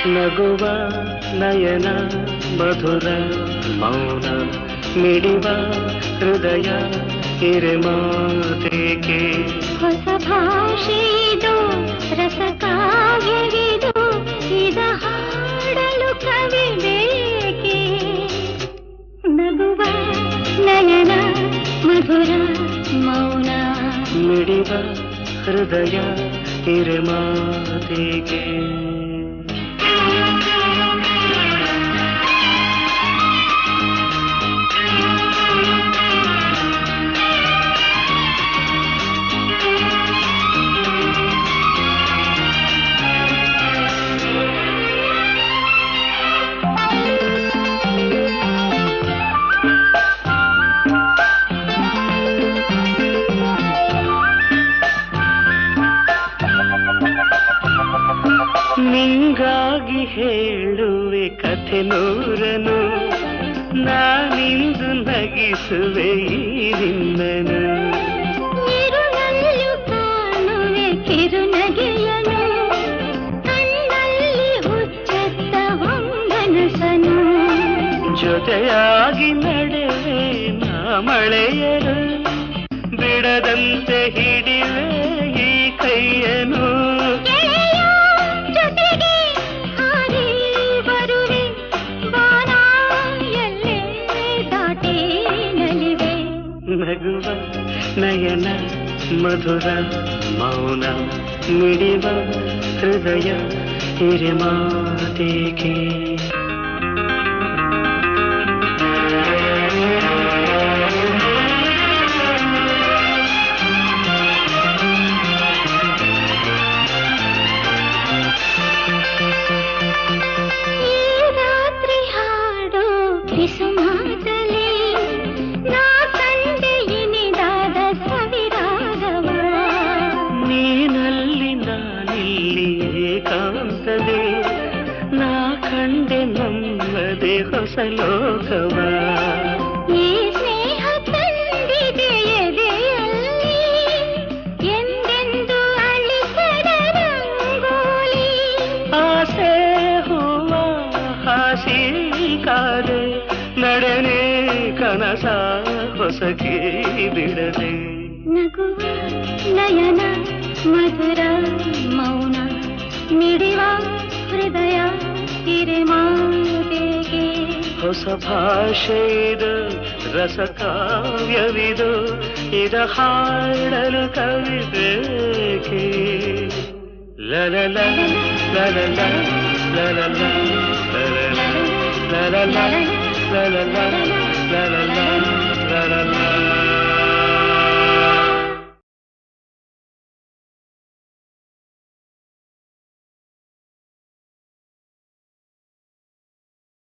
ನಗುವ ನಯನ ಮಧುರ ಮೌನ ಮಿಡಿವ ಹೃದಯ ಹಿರಿಮಾತೇಕೆ ಹೊಸ ಭಾಷೆದು ರಸಕಾವ್ಯವಿದು ಇದ ಹಾಡಲು ಕವಿ ಬೇಕೆ ನಗುವ ನಯನ ಮಧುರ ಮೌನ ಮಿಡಿವ ಹೃದಯ ಹಿರಿಮಾತೇಕೆ ನಿಂಗಾಗಿ ಹೇಳುವೆ ಕಥೆ ನೂರನು ನಾನಿಂದು ನಗಿಸುವೆ ಈ ನಿನ್ನನು ನೀರುನಲ್ಲೂ ಕಾಣುವೆ ಕಿರುನಗೆಯನು ಕಣ್ಣಲ್ಲಿ ಹುಚ್ಚೆತ್ತ ಹೊಂಗನಸನು ಜೊತೆಯಾಗಿ ನಡೆವೆ ನಾ ಮಳೆಯರು ಬಿಡದಂತೆ ಹಿಡಿವೆ ಈ ಕೈಯನು ನಗುವ ನಯನ ಮಧುರ ಮೌನ ಮಿಡಿವ ಹೃದಯ ಹಿರಿಮಾತೇಕೆ ಈ ರಾತ್ರಿ ಹಾಡು ಕಿಸುಮಾತಲಿ ಏಕಾಂತದೆ ನಾ ಕಂಡೆ ನಮ್ಮದೆ ಹೊಸ ಲೋಕವ ಈ ಸ್ನೇಹ ತಂದಿದೆ ಎದೆಯಲ್ಲಿ ಎಂದೆಂದು ಅಳಿಸದ ರಂಗೋಲಿ ಆಸೆ ಹೂವ ಹಾಸಿ ಕಾದೆ ನಡೆನೆ ಕನಸ ಹೊಸಕಿ ಬಿಡದೆ ನಗುವ ನಯನ ಮಧುರ ಮೌನ ಮಿಡಿವ ಹೃದಯ ಹಿರಿಮಾತೆಗೆ ಹೊಸ ಭಾಷೆದು ರಸಕಾವ್ಯವಿದು ಇದ ಹಾಡಲು ಕವಿ ಬೇಕೆ ಲಲಲ ಲಲಲ ಲಲಲ ಲಲಲ ಲಲಲ ಲಲಲ ಲಲಲ ಲಲಲ